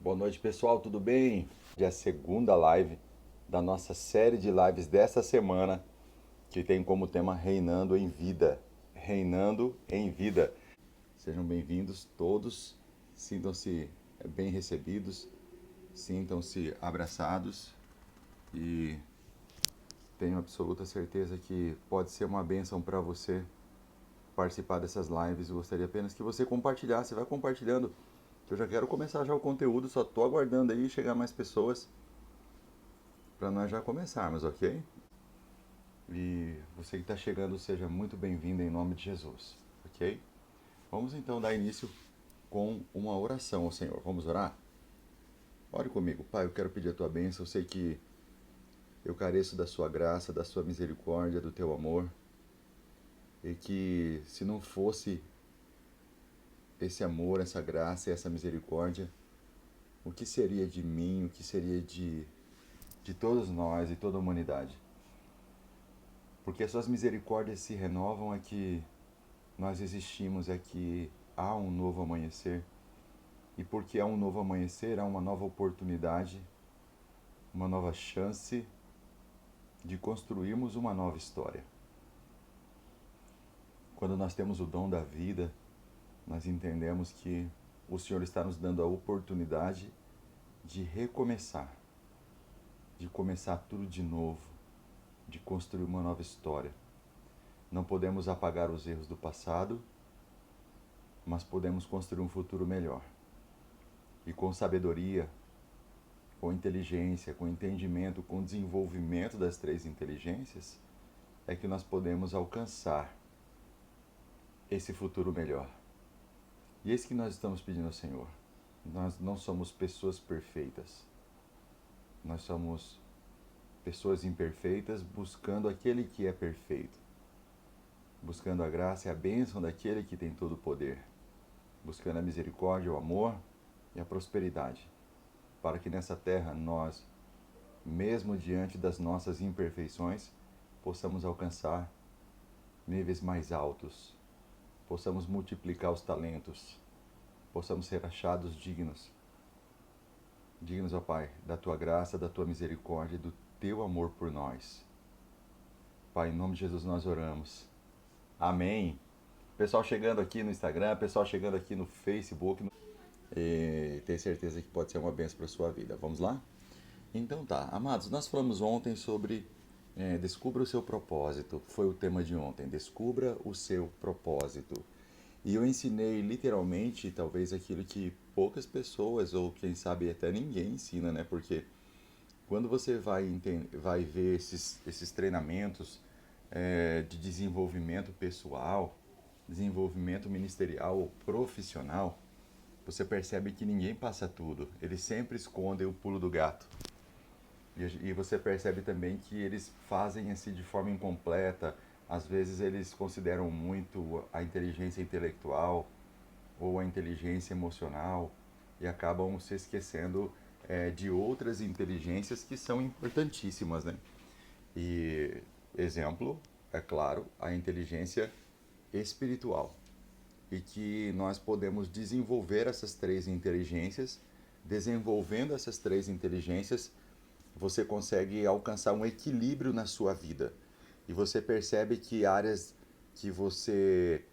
Boa noite, pessoal, tudo bem? Já é a segunda live da nossa série de lives dessa semana, que tem como tema Reinando em Vida. Reinando em Vida. Sejam bem-vindos todos, sintam-se bem recebidos, sintam-se abraçados e tenho absoluta certeza que pode ser uma bênção para você participar dessas lives. Eu gostaria apenas que você compartilhasse, vai compartilhando, que eu já quero começar já o conteúdo, só estou aguardando aí chegar mais pessoas para nós já começarmos, ok? E você que está chegando, seja muito bem-vindo em nome de Jesus, ok? Vamos então dar início com uma oração ao Senhor. Vamos orar? Ore comigo. Pai, eu quero pedir a tua bênção. Eu sei que eu careço da sua graça, da sua misericórdia, do teu amor. E que se não fosse esse amor, essa graça e essa misericórdia, o que seria de mim, o que seria de todos nós e toda a humanidade? Porque as suas misericórdias se renovam, é que nós existimos, é que há um novo amanhecer. E porque há um novo amanhecer, há uma nova oportunidade, uma nova chance de construirmos uma nova história. Quando nós temos o dom da vida, nós entendemos que o Senhor está nos dando a oportunidade de recomeçar, de começar tudo de novo, de construir uma nova história. Não podemos apagar os erros do passado, mas podemos construir um futuro melhor. E com sabedoria, com inteligência, com entendimento, com desenvolvimento das três inteligências, é que nós podemos alcançar esse futuro melhor. E é isso que nós estamos pedindo ao Senhor. Nós não somos pessoas perfeitas. Nós somos pessoas imperfeitas buscando aquele que é perfeito. Buscando a graça e a bênção daquele que tem todo o poder. Buscando a misericórdia, o amor e a prosperidade. Para que nessa terra nós, mesmo diante das nossas imperfeições, possamos alcançar níveis mais altos, possamos multiplicar os talentos, possamos ser achados dignos. Dignos, ó Pai, da Tua graça, da Tua misericórdia e do Teu amor por nós. Pai, em nome de Jesus nós oramos. Amém. Pessoal chegando aqui no Instagram, pessoal chegando aqui no Facebook, e tenho certeza que pode ser uma bênção para a sua vida. Vamos lá? Então tá, amados, nós falamos ontem sobre descubra o seu propósito. Foi o tema de ontem, descubra o seu propósito. E eu ensinei literalmente, talvez aquilo que poucas pessoas, ou quem sabe até ninguém ensina, né? Porque quando você vai ver esses treinamentos de desenvolvimento pessoal, desenvolvimento ministerial ou profissional, você percebe que ninguém passa tudo. Eles sempre escondem o pulo do gato. E você percebe também que eles fazem assim de forma incompleta. Às vezes eles consideram muito a inteligência intelectual ou a inteligência emocional e acabam se esquecendo de outras inteligências que são importantíssimas, né? E exemplo, é claro, a inteligência espiritual. E que nós podemos desenvolver essas três inteligências. Desenvolvendo essas três inteligências, você consegue alcançar um equilíbrio na sua vida. E você percebe que áreas que você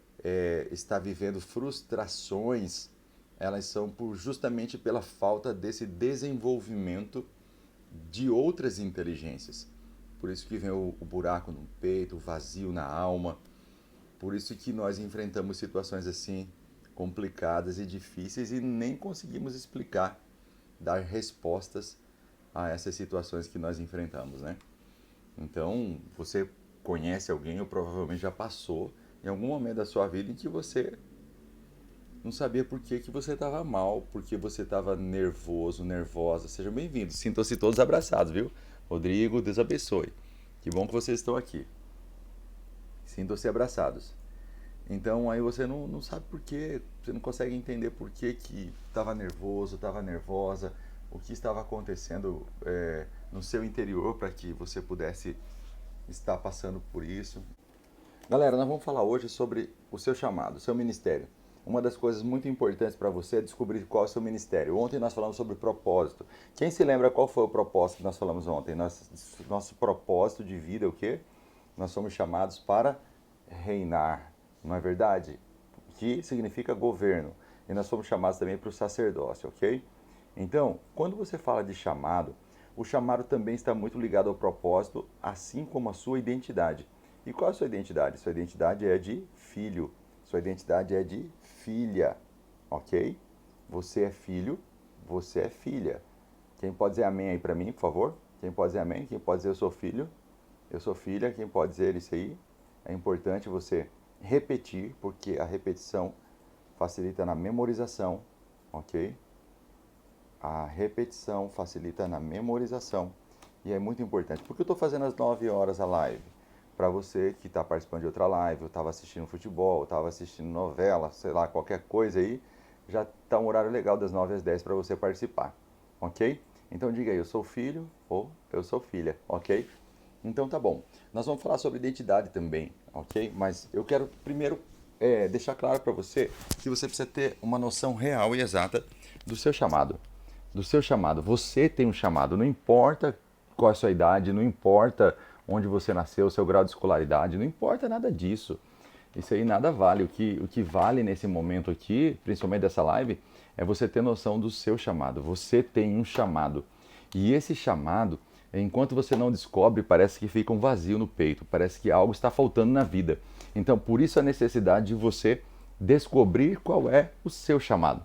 está vivendo frustrações, elas são justamente pela falta desse desenvolvimento de outras inteligências. Por isso que vem o buraco no peito, o vazio na alma. Por isso que nós enfrentamos situações assim complicadas e difíceis e nem conseguimos explicar, dar respostas a essas situações que nós enfrentamos, né? Então, você conhece alguém ou provavelmente já passou em algum momento da sua vida em que você não sabia por que que você estava mal, porque você estava nervoso, nervosa. Sejam bem-vindos. Sintam-se todos abraçados, viu? Rodrigo, Deus abençoe. Que bom que vocês estão aqui. Sintam-se abraçados. Então aí você não sabe por quê, você não consegue entender por que estava nervoso, estava nervosa, o que estava acontecendo no seu interior para que você pudesse estar passando por isso. Galera, nós vamos falar hoje sobre o seu chamado, o seu ministério. uma das coisas muito importantes para você é descobrir qual é o seu ministério. Ontem nós falamos sobre propósito. Quem se lembra qual foi o propósito que nós falamos ontem? Nosso propósito de vida é o quê? Nós somos chamados para reinar, não é verdade? Que significa governo. E nós fomos chamados também para o sacerdócio, ok? Então, quando você fala de chamado, o chamado também está muito ligado ao propósito, assim como a sua identidade. E qual é a sua identidade? Sua identidade é de filho. Sua identidade é de filha, ok? Você é filho, você é filha. Quem pode dizer amém aí para mim, por favor? Quem pode dizer amém? Quem pode dizer eu sou filho? Eu sou filha. Quem pode dizer isso aí? É importante você repetir, porque a repetição facilita na memorização, ok? A repetição facilita na memorização e é muito importante. Por que eu estou fazendo às 9 horas a live? Para você que está participando de outra live, eu estava assistindo futebol, estava assistindo novela, sei lá, qualquer coisa aí, já está um horário legal das 9 às 10 para você participar, ok? Então diga aí, eu sou filho ou eu sou filha, ok? Então tá bom. Nós vamos falar sobre identidade também, ok? Mas eu quero primeiro deixar claro para você que você precisa ter uma noção real e exata do seu chamado. Do seu chamado. Você tem um chamado, não importa qual é a sua idade, não importa onde você nasceu, o seu grau de escolaridade, não importa nada disso. Isso aí nada vale. O que vale nesse momento aqui, principalmente dessa live, é você ter noção do seu chamado. Você tem um chamado. E esse chamado, enquanto você não descobre, parece que fica um vazio no peito, parece que algo está faltando na vida. Então, por isso a necessidade de você descobrir qual é o seu chamado.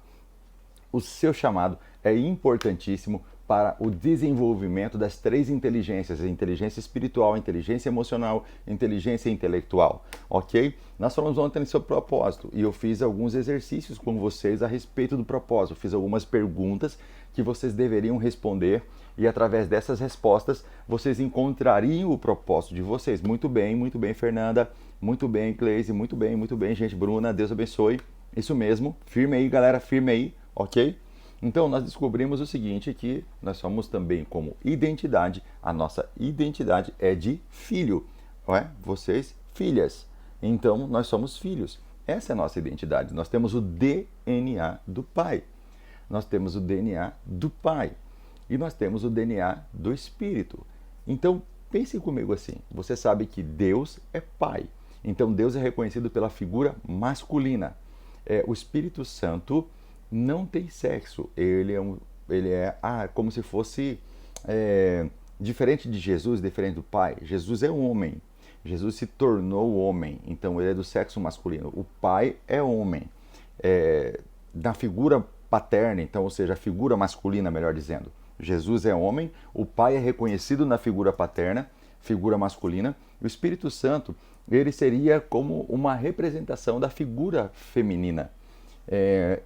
O seu chamado é importantíssimo para o desenvolvimento das 3 inteligências, a inteligência espiritual, a inteligência emocional, a inteligência intelectual, ok? Nós falamos ontem sobre propósito e eu fiz alguns exercícios com vocês a respeito do propósito, fiz algumas perguntas que vocês deveriam responder e através dessas respostas vocês encontrariam o propósito de vocês. Muito bem, Fernanda, muito bem, Cleise, muito bem, gente, Bruna, Deus abençoe, isso mesmo, firme aí, galera, firme aí, ok? Então, nós descobrimos o seguinte, que nós somos também como identidade, a nossa identidade é de filho, não é? Vocês, filhas. Então, nós somos filhos. Essa é a nossa identidade. Nós temos o DNA do Pai. Nós temos o DNA do Pai. E nós temos o DNA do Espírito. Então, pense comigo assim. Você sabe que Deus é Pai. Então, Deus é reconhecido pela figura masculina. O Espírito Santo não tem sexo, ele é como se fosse diferente de Jesus, diferente do Pai. Jesus é um homem, Jesus se tornou homem, então ele é do sexo masculino. O Pai é homem, da figura paterna, então, ou seja, a figura masculina, melhor dizendo. Jesus é homem, o Pai é reconhecido na figura paterna, figura masculina, e o Espírito Santo, ele seria como uma representação da figura feminina.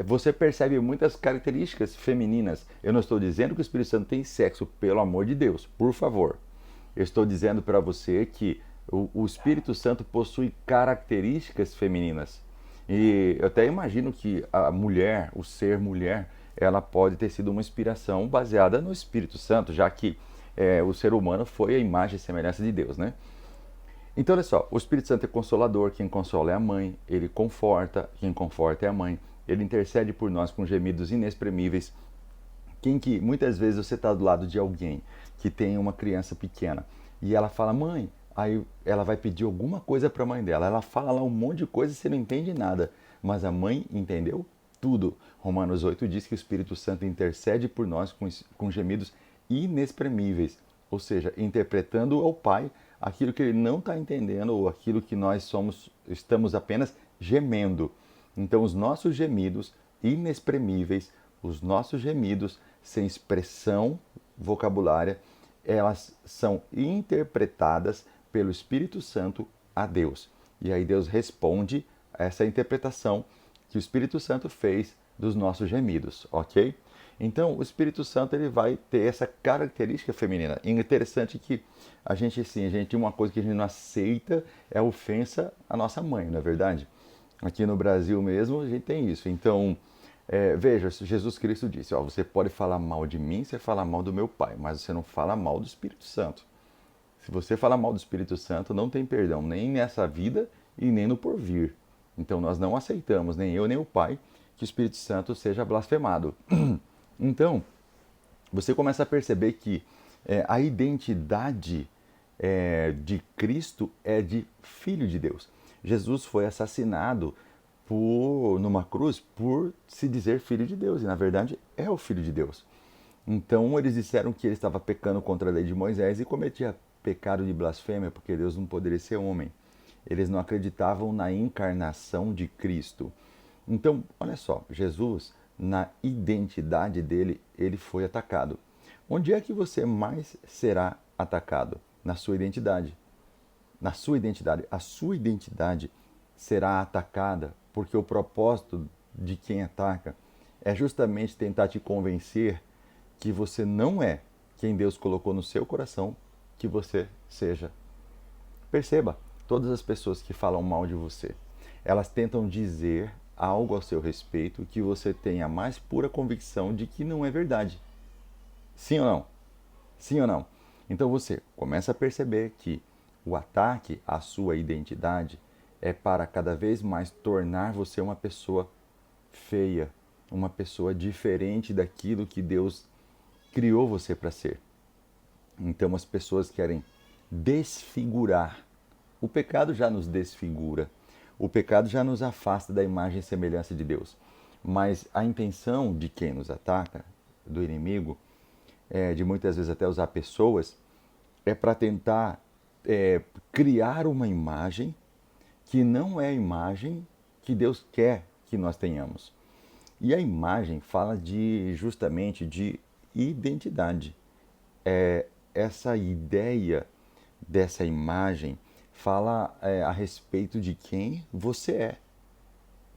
Você percebe muitas características femininas. Eu não estou dizendo que o Espírito Santo tem sexo, pelo amor de Deus, por favor. Eu estou dizendo para você que o Espírito Santo possui características femininas. E eu até imagino que a mulher, o ser mulher, ela pode ter sido uma inspiração baseada no Espírito Santo, já que o ser humano foi a imagem e semelhança de Deus, né? Então, olha só, o Espírito Santo é consolador, quem consola é a mãe, ele conforta, quem conforta é a mãe, ele intercede por nós com gemidos inexprimíveis. Muitas vezes você está do lado de alguém que tem uma criança pequena e ela fala, mãe, aí ela vai pedir alguma coisa para a mãe dela, ela fala lá um monte de coisa e você não entende nada, mas a mãe entendeu tudo. Romanos 8 diz que o Espírito Santo intercede por nós com gemidos inexprimíveis, ou seja, interpretando ao Pai aquilo que ele não está entendendo ou aquilo que nós estamos apenas gemendo. Então, os nossos gemidos inexprimíveis, os nossos gemidos sem expressão vocabulária, elas são interpretadas pelo Espírito Santo a Deus. E aí Deus responde a essa interpretação que o Espírito Santo fez dos nossos gemidos, ok? Então, o Espírito Santo ele vai ter essa característica feminina. E é interessante que a gente uma coisa que a gente não aceita é a ofensa à nossa mãe, não é verdade? Aqui no Brasil mesmo a gente tem isso. Então, veja, Jesus Cristo disse, você pode falar mal de mim, você fala mal do meu Pai, mas você não fala mal do Espírito Santo. Se você falar mal do Espírito Santo, não tem perdão, nem nessa vida e nem no porvir. Então nós não aceitamos, nem eu nem o Pai, que o Espírito Santo seja blasfemado. Então, você começa a perceber que a identidade de Cristo é de Filho de Deus. Jesus foi assassinado numa cruz por se dizer Filho de Deus, e na verdade é o Filho de Deus. Então eles disseram que ele estava pecando contra a lei de Moisés e cometia pecado de blasfêmia, porque Deus não poderia ser homem. Eles não acreditavam na encarnação de Cristo. Então, olha só, Jesus, na identidade dele, ele foi atacado. Onde é que você mais será atacado? Na sua identidade. Na sua identidade. A sua identidade será atacada porque o propósito de quem ataca é justamente tentar te convencer que você não é quem Deus colocou no seu coração que você seja. Perceba, todas as pessoas que falam mal de você, elas tentam dizer algo ao seu respeito que você tenha a mais pura convicção de que não é verdade. Sim ou não? Sim ou não? Então você começa a perceber que o ataque à sua identidade é para cada vez mais tornar você uma pessoa feia, uma pessoa diferente daquilo que Deus criou você para ser. Então as pessoas querem desfigurar. O pecado já nos desfigura. O pecado já nos afasta da imagem e semelhança de Deus. Mas a intenção de quem nos ataca, do inimigo, de muitas vezes até usar pessoas, é para tentar criar uma imagem que não é a imagem que Deus quer que nós tenhamos. E a imagem fala justamente de identidade. Essa ideia dessa imagem fala a respeito de quem você é.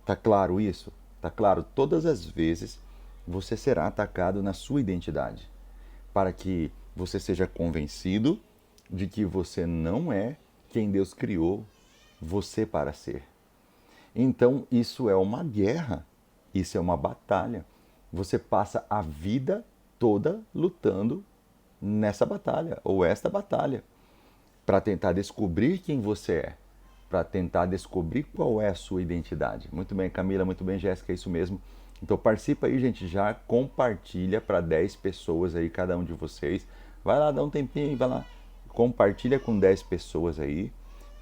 Tá claro isso? Tá claro? Todas as vezes você será atacado na sua identidade, para que você seja convencido de que você não é quem Deus criou você para ser. Então isso é uma guerra, isso é uma batalha. Você passa a vida toda lutando nessa batalha, ou esta batalha, para tentar descobrir quem você é, para tentar descobrir qual é a sua identidade. Muito bem, Camila, muito bem, Jéssica, é isso mesmo. Então participa aí, gente, já compartilha para 10 pessoas aí, cada um de vocês. Vai lá, dá um tempinho aí, vai lá, compartilha com 10 pessoas aí,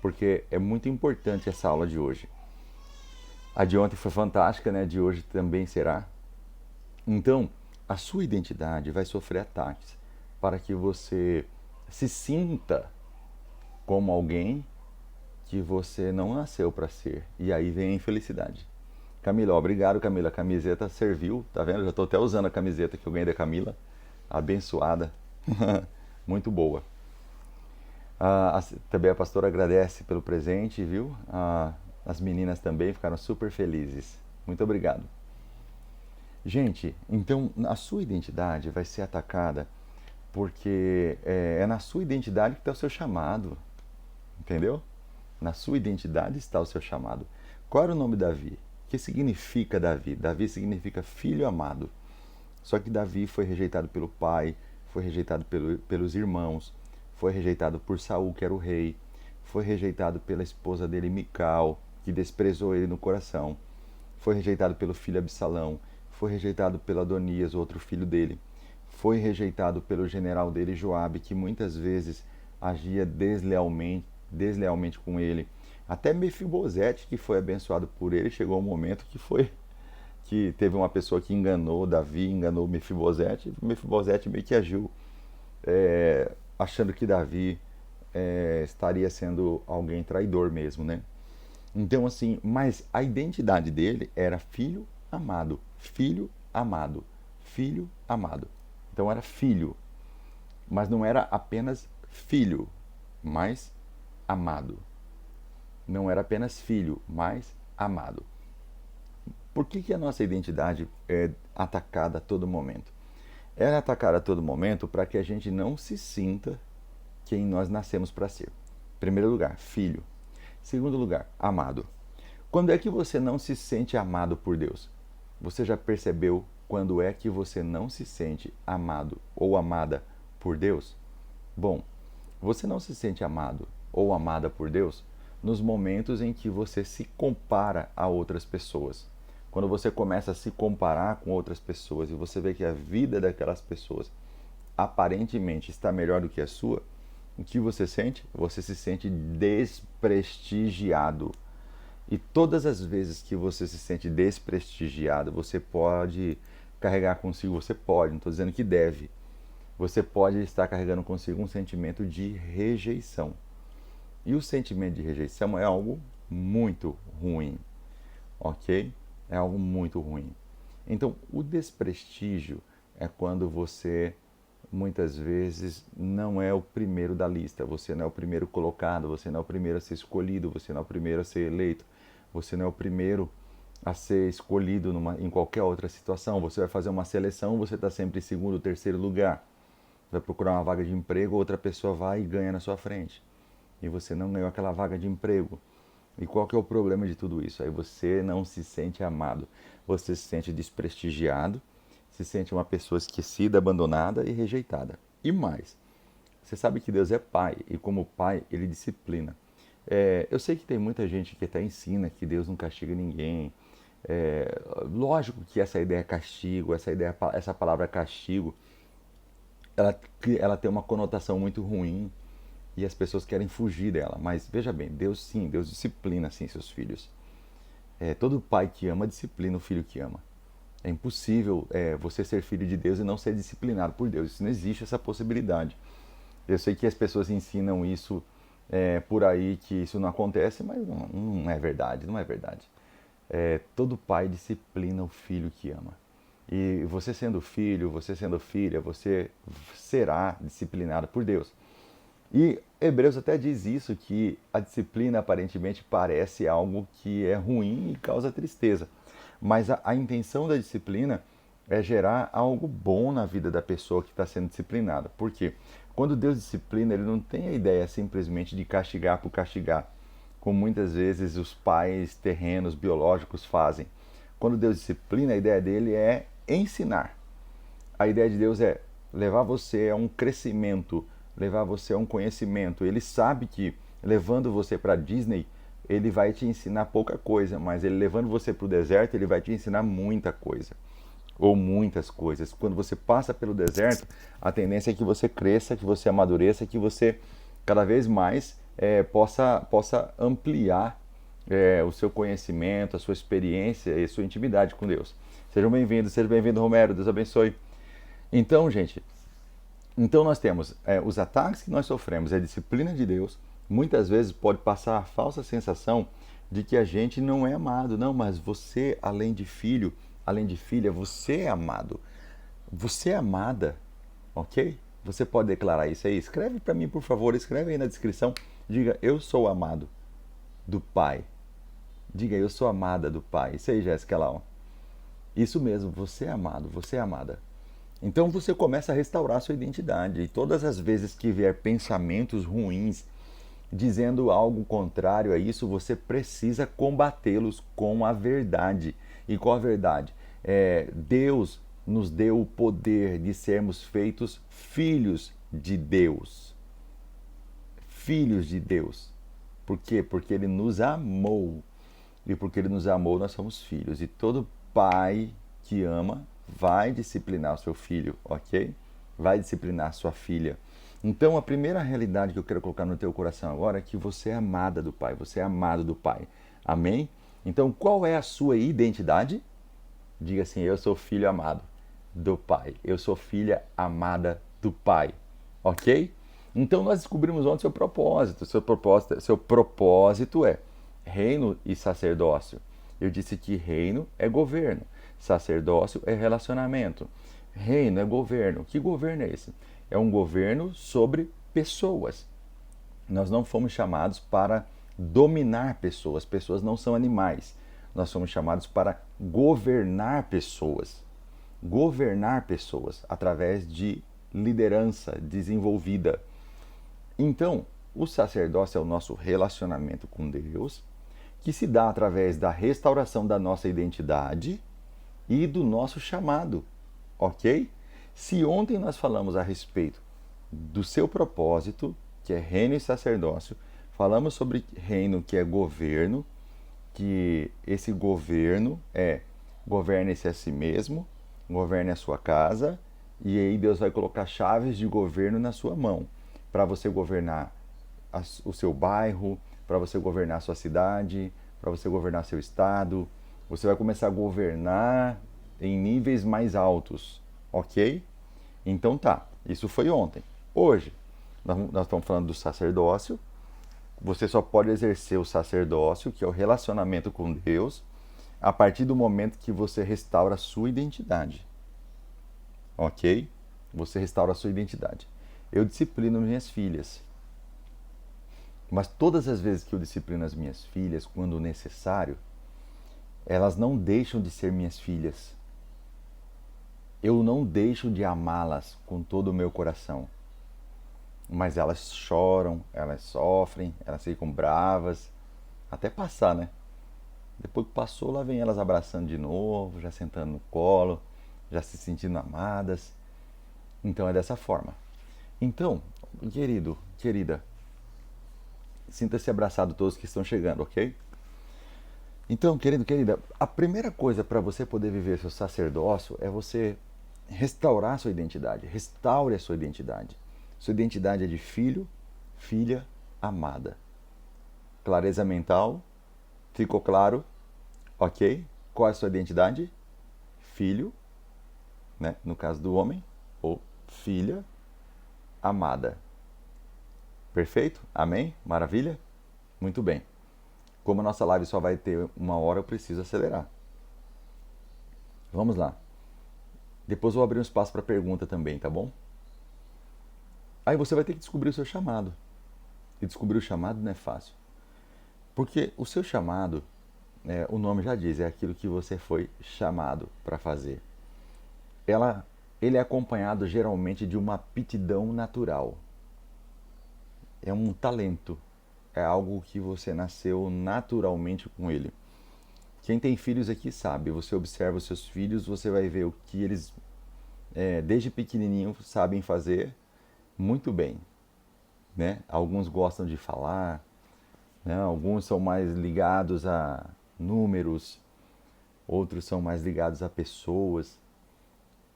porque é muito importante essa aula de hoje. A de ontem foi fantástica, né? A de hoje também será. Então, a sua identidade vai sofrer ataques para que você se sinta como alguém que você não nasceu para ser. E aí vem a infelicidade. Camila, obrigado, Camila. A camiseta serviu, tá vendo? Já estou até usando a camiseta que eu ganhei da Camila. Abençoada. Muito boa. Também a pastora agradece pelo presente, viu? As meninas também ficaram super felizes. Muito obrigado. Gente, então a sua identidade vai ser atacada porque é na sua identidade que está o seu chamado. Entendeu? Na sua identidade está o seu chamado. Qual era o nome de Davi? O que significa Davi? Davi significa filho amado. Só que Davi foi rejeitado pelo pai, foi rejeitado pelos irmãos, foi rejeitado por Saul, que era o rei, foi rejeitado pela esposa dele, Mical, que desprezou ele no coração, foi rejeitado pelo filho Absalão, foi rejeitado pelo Adonias, outro filho dele, foi rejeitado pelo general dele, Joabe, que muitas vezes agia deslealmente com ele. Até Mefibosete, que foi abençoado por ele, chegou um momento que teve uma pessoa que enganou Davi, enganou Mefibosete meio que agiu achando que Davi estaria sendo alguém traidor mesmo, né? Então assim, mas a identidade dele era filho amado, filho amado, filho amado. Então era filho, mas não era apenas filho, mas amado. Não era apenas filho, mas amado. Por que a nossa identidade é atacada a todo momento? Ela é atacada a todo momento para que a gente não se sinta quem nós nascemos para ser. Em primeiro lugar, filho. Segundo lugar, amado. Quando é que você não se sente amado por Deus? Você já percebeu quando é que você não se sente amado ou amada por Deus? Bom, você não se sente amado ou amada por Deus nos momentos em que você se compara a outras pessoas. Quando você começa a se comparar com outras pessoas e você vê que a vida daquelas pessoas aparentemente está melhor do que a sua, o que você sente? Você se sente desprestigiado. E todas as vezes que você se sente desprestigiado, você pode carregar consigo, você pode, não estou dizendo que deve, você pode estar carregando consigo um sentimento de rejeição. E o sentimento de rejeição é algo muito ruim, ok? É algo muito ruim. Então, o desprestígio é quando você muitas vezes não é o primeiro da lista, você não é o primeiro colocado, você não é o primeiro a ser escolhido, você não é o primeiro a ser eleito, você não é o primeiro a ser escolhido em qualquer outra situação. Você vai fazer uma seleção, você está sempre em segundo, terceiro lugar. Vai procurar uma vaga de emprego, outra pessoa vai e ganha na sua frente. E você não ganhou aquela vaga de emprego. E qual que é o problema de tudo isso? Aí você não se sente amado, você se sente desprestigiado, se sente uma pessoa esquecida, abandonada e rejeitada. E mais, você sabe que Deus é pai, e como pai, ele disciplina. Eu sei que tem muita gente que até ensina que Deus não castiga ninguém. Lógico que essa ideia castigo, essa palavra castigo, ela tem uma conotação muito ruim e as pessoas querem fugir dela. Mas veja bem, Deus sim, Deus disciplina sim seus filhos. Todo pai que ama disciplina o filho que ama. É impossível você ser filho de Deus e não ser disciplinado por Deus. Isso não existe essa possibilidade. Eu sei que as pessoas ensinam isso por aí, que isso não acontece, mas não é verdade, não é verdade. Todo pai disciplina o filho que ama. E você sendo filho, você sendo filha, você será disciplinado por Deus. E Hebreus até diz isso, que a disciplina aparentemente parece algo que é ruim e causa tristeza. Mas a intenção da disciplina é gerar algo bom na vida da pessoa que está sendo disciplinada. Por quê? Quando Deus disciplina, ele não tem a ideia simplesmente de castigar por castigar, como muitas vezes os pais terrenos, biológicos fazem. Quando Deus disciplina, a ideia dele é ensinar. A ideia de Deus é levar você a um crescimento, levar você a um conhecimento. Ele sabe que levando você para Disney, ele vai te ensinar pouca coisa, mas ele levando você para o deserto, ele vai te ensinar muita coisa. Ou muitas coisas. Quando você passa pelo deserto, a tendência é que você cresça, que você amadureça, que você cada vez mais possa ampliar o seu conhecimento, a sua experiência e a sua intimidade com Deus. Sejam bem-vindos, seja bem-vindo, Romero, Deus abençoe. Então, gente, nós temos os ataques que nós sofremos, a disciplina de Deus, muitas vezes pode passar a falsa sensação de que a gente não é amado. Não, mas você, além de filho, além de filha, você é amado. Você é amada, ok? Você pode declarar isso aí? Escreve para mim, por favor, escreve aí na descrição. Diga, eu sou amado do Pai. Diga, eu sou amada do Pai. Isso aí, Jéssica lá, ó. Isso mesmo, você é amado, você é amada. Então você começa a restaurar a sua identidade. E todas as vezes que vier pensamentos ruins, dizendo algo contrário a isso, você precisa combatê-los com a verdade. E qual a verdade? Deus nos deu o poder de sermos feitos filhos de Deus. Filhos de Deus. Por quê? Porque Ele nos amou. E porque Ele nos amou, nós somos filhos. E todo pai que ama vai disciplinar o seu filho, ok? Vai disciplinar a sua filha. Então, a primeira realidade que eu quero colocar no teu coração agora é que você é amada do Pai, você é amado do Pai. Amém? Então, qual é a sua identidade? Diga assim, eu sou filho amado do Pai. Eu sou filha amada do Pai. Ok? Então, nós descobrimos ontem seu propósito. Seu propósito é reino e sacerdócio. Eu disse que reino é governo. Sacerdócio é relacionamento. Reino é governo. Que governo é esse? É um governo sobre pessoas. Nós não fomos chamados para dominar pessoas. Pessoas não são animais. Nós somos chamados para governar pessoas. Governar pessoas através de liderança desenvolvida. Então, o sacerdócio é o nosso relacionamento com Deus, que se dá através da restauração da nossa identidade e do nosso chamado, ok? Se ontem nós falamos a respeito do seu propósito, que é reino e sacerdócio, Falamos sobre reino, que é governo, que esse governo governe-se a si mesmo, governe a sua casa, e aí Deus vai colocar chaves de governo na sua mão, para você governar o seu bairro, para você governar a sua cidade, para você governar seu estado. Você vai começar a governar em níveis mais altos, ok? Então tá, isso foi ontem. Hoje, nós estamos falando do sacerdócio. Você só pode exercer o sacerdócio, que é o relacionamento com Deus, a partir do momento que você restaura a sua identidade. Ok? Você restaura a sua identidade. Eu disciplino minhas filhas. Mas todas as vezes que eu disciplino as minhas filhas, quando necessário, elas não deixam de ser minhas filhas. Eu não deixo de amá-las com todo o meu coração. Mas elas choram, elas sofrem, elas ficam bravas, até passar, né? Depois que passou, lá vem elas abraçando de novo, já sentando no colo, já se sentindo amadas. Então é dessa forma. Então, querido, querida, sinta-se abraçado todos que estão chegando, ok? Então, querido, querida, a primeira coisa para você poder viver seu sacerdócio é você restaurar sua identidade. Restaure a sua identidade. Sua identidade é de filho, filha, amada. Clareza mental, ficou claro? Ok? Qual é a sua identidade? Filho, né? No caso do homem, ou filha, amada. Perfeito? Amém? Maravilha? Muito bem. Como a nossa live só vai ter 1 hora, eu preciso acelerar. Vamos lá. Depois eu vou abrir um espaço para pergunta também, tá bom? Aí você vai ter que descobrir o seu chamado. E descobrir o chamado não é fácil. Porque o seu chamado, o nome já diz, é aquilo que você foi chamado para fazer. Ele é acompanhado geralmente de uma aptidão natural. É um talento. É algo que você nasceu naturalmente com ele. Quem tem filhos aqui sabe. Você observa os seus filhos, você vai ver o que eles, desde pequenininho, sabem fazer muito bem. Né? Alguns gostam de falar, né? Alguns são mais ligados a números, outros são mais ligados a pessoas.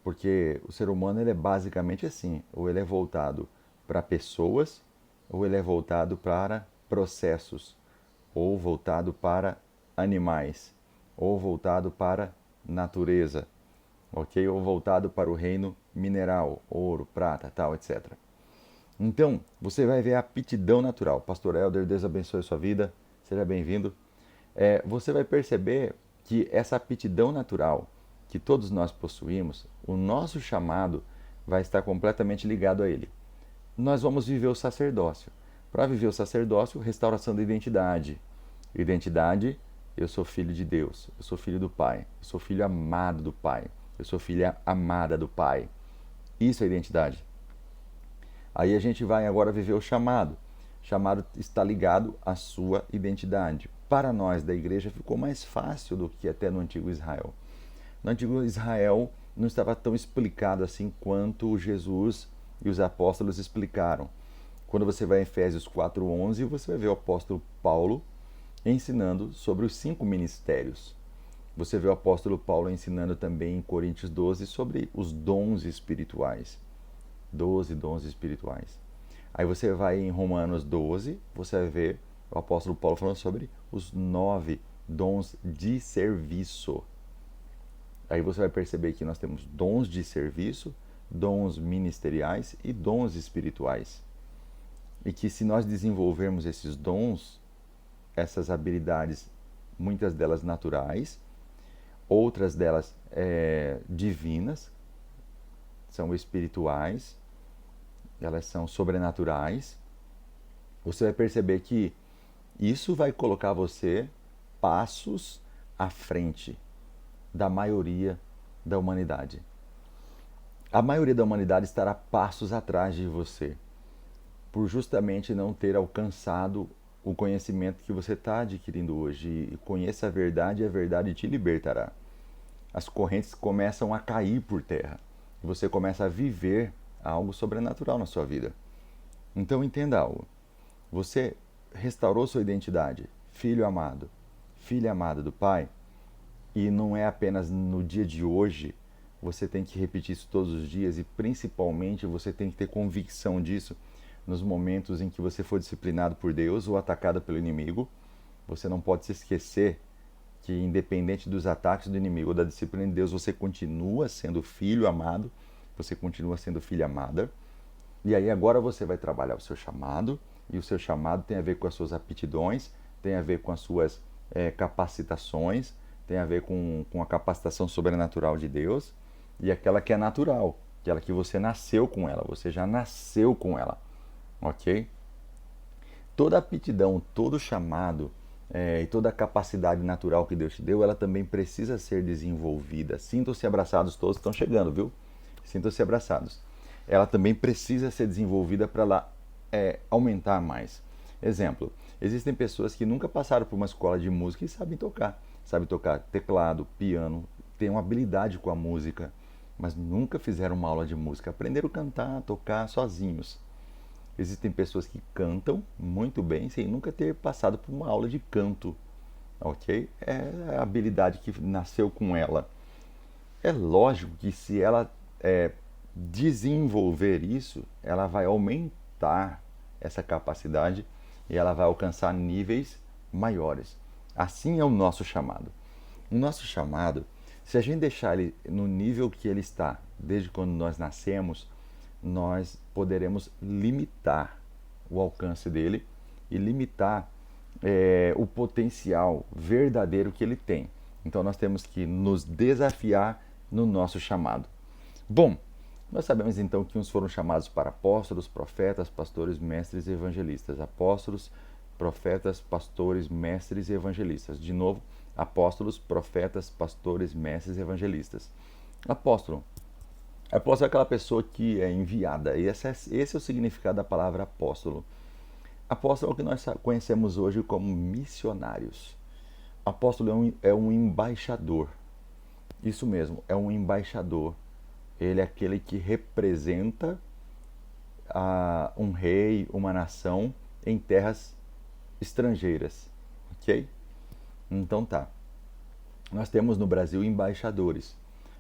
Porque o ser humano ele é basicamente assim, ou ele é voltado para pessoas, ou ele é voltado para processos, ou voltado para animais, ou voltado para natureza, ok? Ou voltado para o reino mineral, ouro, prata, tal, etc. Então, você vai ver a aptidão natural. Pastor Helder, Deus abençoe a sua vida, seja bem-vindo. Você vai perceber que essa aptidão natural que todos nós possuímos, o nosso chamado vai estar completamente ligado a ele. Nós vamos viver o sacerdócio. Para viver o sacerdócio, restauração da identidade. Identidade, eu sou filho de Deus, eu sou filho do Pai, eu sou filho amado do Pai, eu sou filha amada do Pai. Isso é identidade. Aí a gente vai agora viver o chamado. O chamado está ligado à sua identidade. Para nós da igreja ficou mais fácil do que até no antigo Israel. No antigo Israel não estava tão explicado assim quanto Jesus e os apóstolos explicaram. Quando você vai em Efésios 4:11, você vai ver o apóstolo Paulo ensinando sobre os 5 ministérios. Você vê o apóstolo Paulo ensinando também em Coríntios 12 sobre os dons espirituais. 12 dons espirituais. Aí você vai em Romanos 12, você vai ver o apóstolo Paulo falando sobre os 9 dons de serviço. Aí você vai perceber que nós temos dons de serviço, dons ministeriais e dons espirituais. E que se nós desenvolvermos esses dons, essas habilidades, muitas delas naturais, outras delas divinas, são espirituais, elas são sobrenaturais, você vai perceber que isso vai colocar você passos à frente da maioria da humanidade. A maioria da humanidade estará passos atrás de você, por justamente não ter alcançado o conhecimento que você está adquirindo hoje. E conheça a verdade e a verdade te libertará. As correntes começam a cair por terra. E você começa a viver algo sobrenatural na sua vida. Então entenda algo. Você restaurou sua identidade, filho amado, filha amada do Pai, e não é apenas no dia de hoje, você tem que repetir isso todos os dias e principalmente você tem que ter convicção disso nos momentos em que você for disciplinado por Deus ou atacado pelo inimigo. Você não pode se esquecer que independente dos ataques do inimigo ou da disciplina de Deus, você continua sendo filho amado, você continua sendo filha amada. E aí agora você vai trabalhar o seu chamado, e o seu chamado tem a ver com as suas aptidões, tem a ver com as suas capacitações, tem a ver com a capacitação sobrenatural de Deus, e aquela que é natural, aquela que você nasceu com ela, você já nasceu com ela, ok? Toda aptidão, todo chamado e toda a capacidade natural que Deus te deu, ela também precisa ser desenvolvida. Sintam-se abraçados, todos estão chegando, viu? Sintam-se abraçados. Ela também precisa ser desenvolvida para ela aumentar mais. Exemplo, existem pessoas que nunca passaram por uma escola de música e sabem tocar teclado, piano, têm uma habilidade com a música, mas nunca fizeram uma aula de música, aprenderam a cantar, tocar sozinhos. Existem pessoas que cantam muito bem sem nunca ter passado por uma aula de canto, ok? É a habilidade que nasceu com ela. É lógico que se ela desenvolver isso, ela vai aumentar essa capacidade e ela vai alcançar níveis maiores. Assim é o nosso chamado. O nosso chamado, se a gente deixar ele no nível que ele está, desde quando nós nascemos, nós poderemos limitar o alcance dele e limitar o potencial verdadeiro que ele tem. Então nós temos que nos desafiar no nosso chamado. Bom, nós sabemos então que uns foram chamados para apóstolos, profetas, pastores, mestres e evangelistas. Apóstolos, profetas, pastores, mestres e evangelistas. De novo, apóstolos, profetas, pastores, mestres e evangelistas. Apóstolo é aquela pessoa que é enviada. E esse é o significado da palavra apóstolo. Apóstolo é o que nós conhecemos hoje como missionários. Apóstolo é um embaixador. Isso mesmo, é um embaixador. Ele é aquele que representa um rei, uma nação em terras estrangeiras. Ok? Então tá. Nós temos no Brasil embaixadores.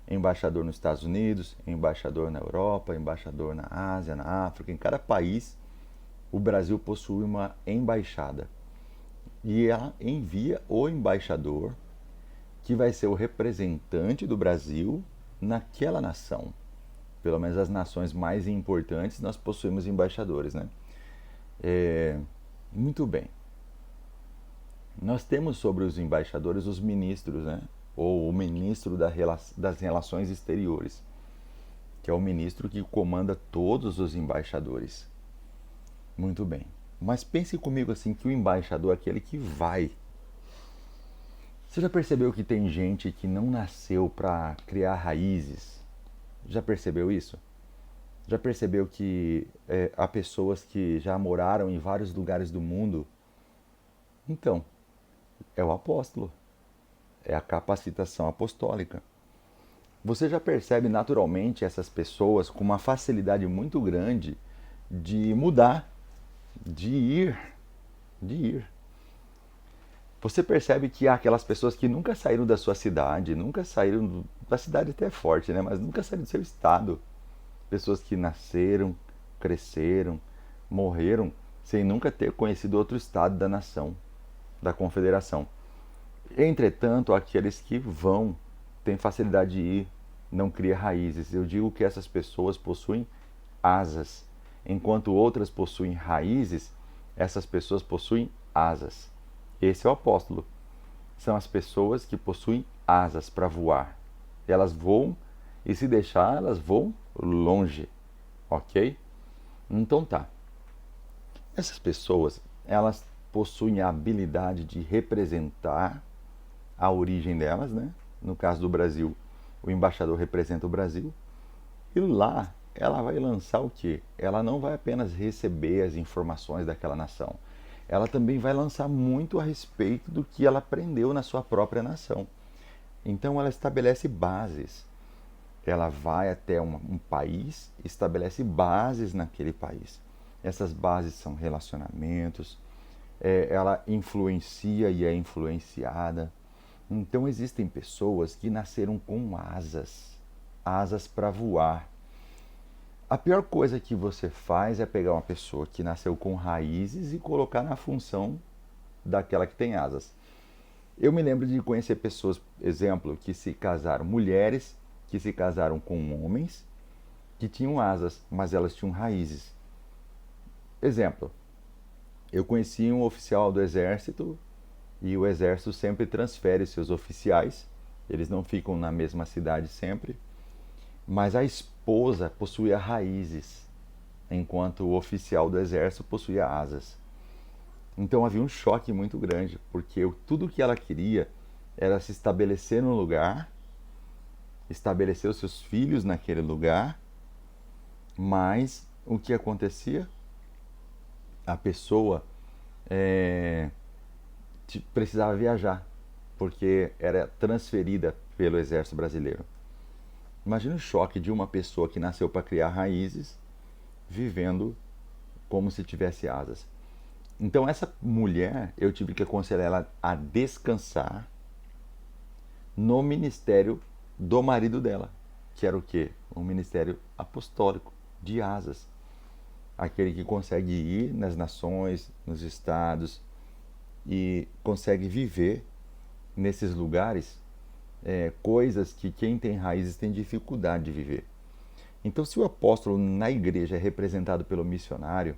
Embaixador nos Estados Unidos, embaixador na Europa, embaixador na Ásia, na África. Em cada país, o Brasil possui uma embaixada. E ela envia o embaixador, que vai ser o representante do Brasil naquela nação. Pelo menos as nações mais importantes, nós possuímos embaixadores, né? Muito bem. Nós temos sobre os embaixadores os ministros, né? Ou o ministro das relações exteriores, que é o ministro que comanda todos os embaixadores. Muito bem. Mas pense comigo assim, que o embaixador é aquele que vai. Você já percebeu que tem gente que não nasceu para criar raízes? Já percebeu isso? Já percebeu que há pessoas que já moraram em vários lugares do mundo? Então, é o apóstolo. É a capacitação apostólica. Você já percebe naturalmente essas pessoas com uma facilidade muito grande de mudar, de ir. Você percebe que há aquelas pessoas que nunca saíram da sua cidade, nunca saíram da cidade até é forte, né? Mas nunca saíram do seu estado. Pessoas que nasceram, cresceram, morreram sem nunca ter conhecido outro estado da nação, da confederação. Entretanto, aqueles que vão, têm facilidade de ir, não criam raízes. Eu digo que essas pessoas possuem asas. Enquanto outras possuem raízes, essas pessoas possuem asas. Esse é o apóstolo. São as pessoas que possuem asas para voar. Elas voam e se deixar, elas voam longe. Ok? Então tá. Essas pessoas, elas possuem a habilidade de representar a origem delas, né? No caso do Brasil, o embaixador representa o Brasil. E lá ela vai lançar o quê? Ela não vai apenas receber as informações daquela nação. Ela também vai lançar muito a respeito do que ela aprendeu na sua própria nação. Então ela estabelece bases. Ela vai até um país, estabelece bases naquele país. Essas bases são relacionamentos, ela influencia e é influenciada. Então existem pessoas que nasceram com asas, asas para voar. A pior coisa que você faz é pegar uma pessoa que nasceu com raízes e colocar na função daquela que tem asas. Eu me lembro de conhecer pessoas, exemplo, que se casaram, mulheres que se casaram com homens que tinham asas, mas elas tinham raízes. Exemplo, eu conheci um oficial do exército e o exército sempre transfere seus oficiais, eles não ficam na mesma cidade sempre, mas a esposa possuía raízes, enquanto o oficial do exército possuía asas. Então havia um choque muito grande, porque tudo que ela queria era se estabelecer no lugar, estabelecer os seus filhos naquele lugar, mas o que acontecia? A pessoa precisava viajar, porque era transferida pelo exército brasileiro. Imagina o choque de uma pessoa que nasceu para criar raízes, vivendo como se tivesse asas. Então essa mulher, eu tive que aconselhar ela a descansar no ministério do marido dela, que era o quê? Um ministério apostólico, de asas. Aquele que consegue ir nas nações, nos estados e consegue viver nesses lugares coisas que quem tem raízes tem dificuldade de viver. Então, se o apóstolo na igreja é representado pelo missionário,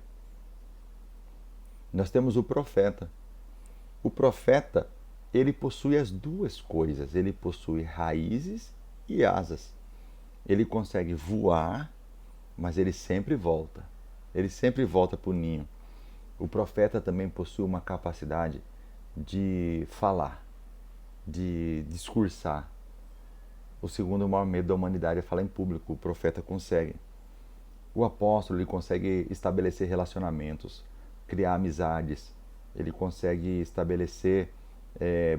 nós temos o profeta. O profeta, ele possui as duas coisas. Ele possui raízes e asas. Ele consegue voar, mas ele sempre volta. Ele sempre volta para o ninho. O profeta também possui uma capacidade de falar, de discursar. O segundo maior medo da humanidade é falar em público. O profeta consegue. O apóstolo, ele consegue estabelecer relacionamentos, criar amizades. Ele consegue estabelecer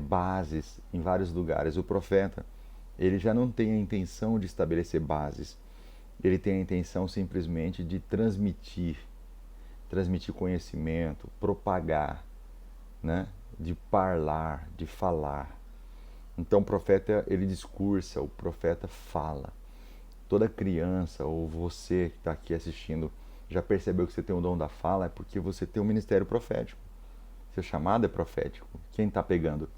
bases em vários lugares. O profeta, ele já não tem a intenção de estabelecer bases. Ele tem a intenção simplesmente de transmitir conhecimento, propagar, né? De falar. Então o profeta, ele discursa, o profeta fala. Toda criança ou você que está aqui assistindo já percebeu que você tem o dom da fala, é porque você tem um ministério profético. Seu chamado é profético. Quem está pegando?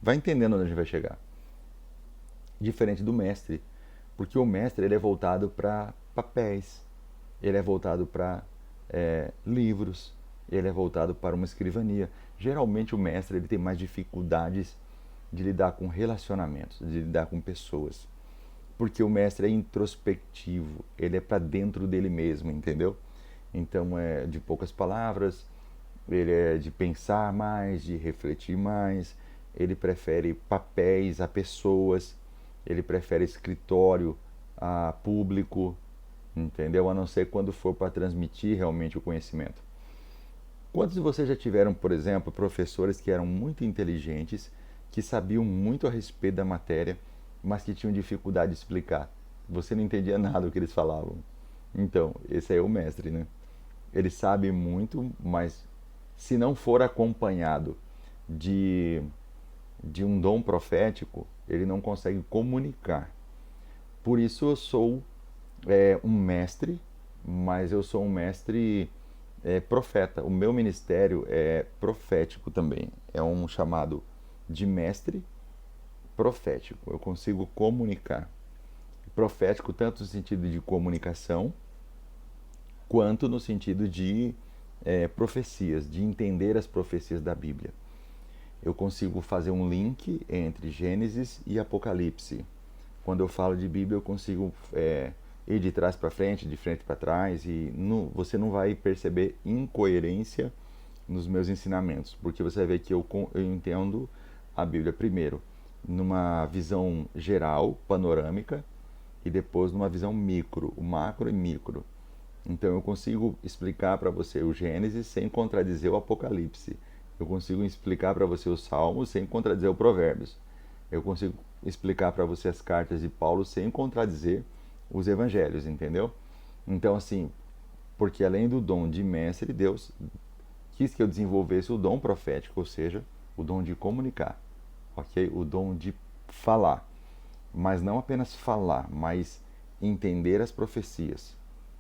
Vai entendendo onde a gente vai chegar. Diferente do mestre, porque o mestre, ele é voltado para papéis, ele é voltado para livros, ele é voltado para uma escrivania. Geralmente o mestre, ele tem mais dificuldades de lidar com relacionamentos, de lidar com pessoas, porque o mestre é introspectivo, ele é para dentro dele mesmo, entendeu? Então é de poucas palavras, ele é de pensar mais, de refletir mais, ele prefere papéis a pessoas, ele prefere escritório a público, entendeu? A não ser quando for para transmitir realmente o conhecimento. Quantos de vocês já tiveram, por exemplo, professores que eram muito inteligentes, que sabiam muito a respeito da matéria, mas que tinham dificuldade de explicar? Você não entendia nada do que eles falavam. Então, esse aí é o mestre, né? Ele sabe muito, mas se não for acompanhado de um dom profético, ele não consegue comunicar. Por isso eu sou um mestre, mas eu sou um mestre profeta. O meu ministério é profético também. É um chamado de mestre profético. Eu consigo comunicar. Profético tanto no sentido de comunicação, quanto no sentido de profecias, de entender as profecias da Bíblia. Eu consigo fazer um link entre Gênesis e Apocalipse. Quando eu falo de Bíblia, eu consigo ir de trás para frente, de frente para trás, e você não vai perceber incoerência nos meus ensinamentos, porque você vai ver que eu entendo a Bíblia primeiro numa visão geral, panorâmica, e depois numa visão micro, o macro e micro. Então eu consigo explicar para você o Gênesis sem contradizer o Apocalipse. Eu consigo explicar para você os Salmos sem contradizer o Provérbios. Eu consigo explicar para você as cartas de Paulo sem contradizer os Evangelhos, entendeu? Então, assim, porque além do dom de mestre, Deus quis que eu desenvolvesse o dom profético, ou seja, o dom de comunicar, ok? O dom de falar, mas não apenas falar, mas entender as profecias,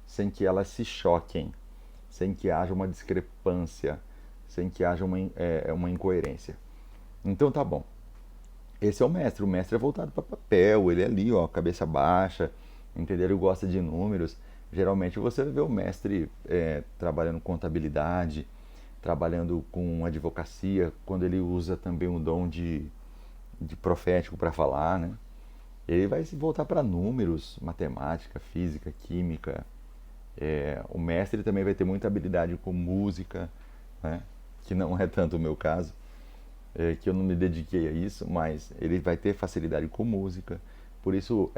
sem que elas se choquem, sem que haja uma discrepância, sem que haja uma incoerência. Então tá bom. Esse é o mestre é voltado para papel, ele é ali, ó, cabeça baixa, entendeu? Ele gosta de números. Geralmente você vê o mestre trabalhando com contabilidade, trabalhando com advocacia, quando ele usa também o dom de profético para falar, né? Ele vai se voltar para números, matemática, física, química. O mestre também vai ter muita habilidade com música, né? Que não é tanto o meu caso, que eu não me dediquei a isso, mas ele vai ter facilidade com música. Por isso,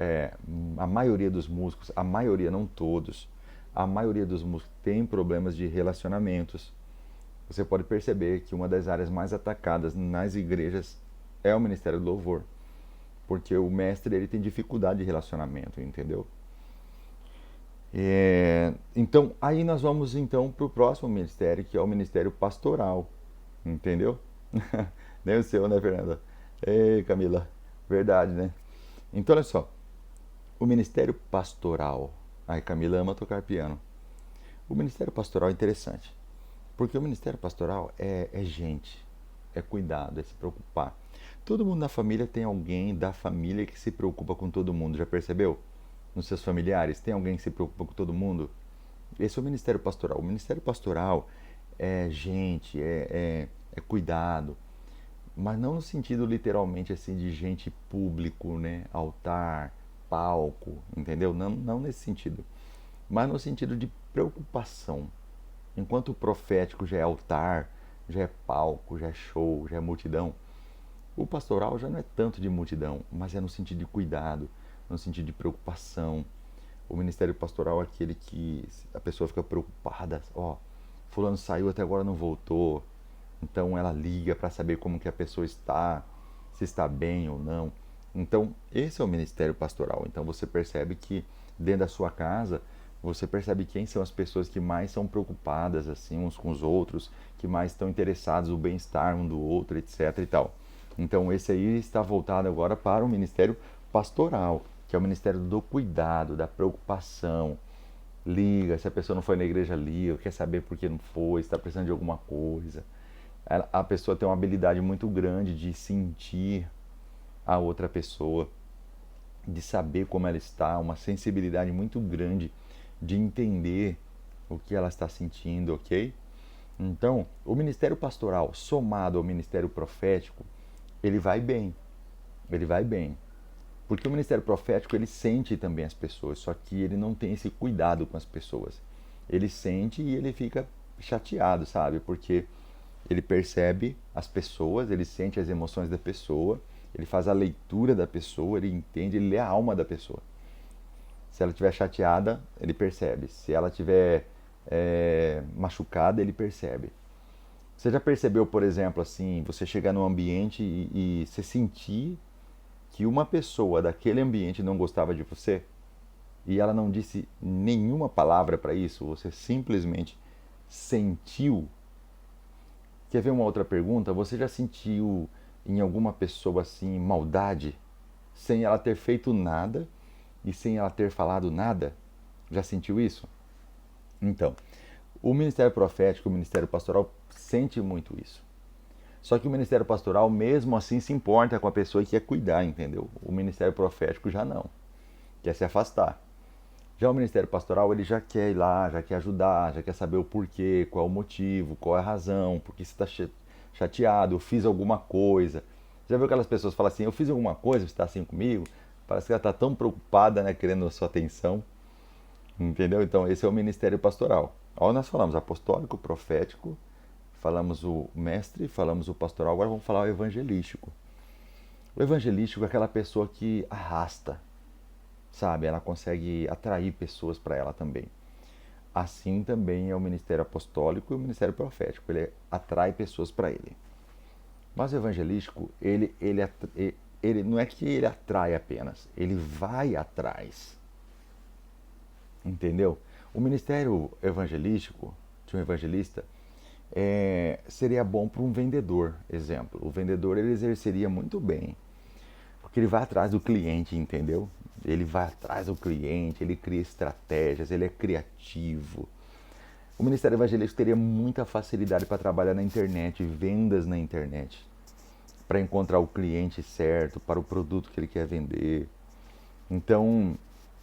a maioria dos músicos, a maioria, não todos, a maioria dos músicos tem problemas de relacionamentos. Você pode perceber que uma das áreas mais atacadas nas igrejas é o ministério do louvor, porque o mestre ele tem dificuldade de relacionamento, entendeu? Então, aí nós vamos então para o próximo ministério, que é o ministério pastoral, entendeu? Nem o seu, né, Fernanda? Ei, Camila, verdade, né? Então, olha só, o ministério pastoral. Ai, Camila ama tocar piano. O ministério pastoral é interessante, porque o ministério pastoral é gente, é cuidado, é se preocupar. Todo mundo na família tem alguém da família que se preocupa com todo mundo, já percebeu? Nos seus familiares, tem alguém que se preocupa com todo mundo? Esse é o ministério pastoral. O ministério pastoral é gente, é cuidado, mas não no sentido literalmente assim de gente público, né? Altar, palco, entendeu? Não, não nesse sentido, mas no sentido de preocupação. Enquanto o profético já é altar, já é palco, já é show, já é multidão, o pastoral já não é tanto de multidão, mas é no sentido de cuidado, no sentido de preocupação. O ministério pastoral é aquele que a pessoa fica preocupada, ó, fulano saiu até agora não voltou, então ela liga para saber como que a pessoa está, se está bem ou não. Então, esse é o ministério pastoral. Então você percebe que dentro da sua casa, você percebe quem são as pessoas que mais são preocupadas assim uns com os outros, que mais estão interessados no bem-estar um do outro, etc e tal. Então, esse aí está voltado agora para o ministério pastoral, que é o ministério do cuidado, da preocupação. Liga, se a pessoa não foi na igreja, liga, quer saber por que não foi, está precisando de alguma coisa. A pessoa tem uma habilidade muito grande de sentir a outra pessoa, de saber como ela está, uma sensibilidade muito grande de entender o que ela está sentindo, ok? Então, o ministério pastoral somado ao ministério profético, ele vai bem, ele vai bem. Porque o ministério profético, ele sente também as pessoas, só que ele não tem esse cuidado com as pessoas. Ele sente e ele fica chateado, sabe? Porque ele percebe as pessoas, ele sente as emoções da pessoa, ele faz a leitura da pessoa, ele entende, ele lê a alma da pessoa. Se ela estiver chateada, ele percebe. Se ela estiver machucada, ele percebe. Você já percebeu, por exemplo, assim, você chegar num ambiente e você sentir que uma pessoa daquele ambiente não gostava de você e ela não disse nenhuma palavra para isso, você simplesmente sentiu? Quer ver uma outra pergunta? Você já sentiu em alguma pessoa assim maldade sem ela ter feito nada e sem ela ter falado nada? Já sentiu isso? Então, o ministério profético, o ministério pastoral sente muito isso. Só que o ministério pastoral, mesmo assim, se importa com a pessoa e quer cuidar, entendeu? O ministério profético já não, quer se afastar. Já o ministério pastoral, ele já quer ir lá, já quer ajudar, já quer saber o porquê, qual é o motivo, qual é a razão, por que você está chateado, eu fiz alguma coisa. Já viu aquelas pessoas que falam assim, eu fiz alguma coisa, você está assim comigo? Parece que ela está tão preocupada, né, querendo a sua atenção. Entendeu? Então, esse é o ministério pastoral. Olha, nós falamos apostólico, profético, falamos o mestre, falamos o pastoral, agora vamos falar o evangelístico. O evangelístico é aquela pessoa que arrasta, sabe? Ela consegue atrair pessoas para ela também. Assim também é o ministério apostólico e o ministério profético. Ele atrai pessoas para ele. Mas o evangelístico, ele não é que ele atrai apenas, ele vai atrás. Entendeu? O ministério evangelístico, de um evangelista, seria bom para um vendedor, exemplo. O vendedor ele exerceria muito bem, porque ele vai atrás do cliente, entendeu? Ele vai atrás do cliente, ele cria estratégias, ele é criativo. O Ministério Evangelístico teria muita facilidade para trabalhar na internet, vendas na internet, para encontrar o cliente certo, para o produto que ele quer vender. Então,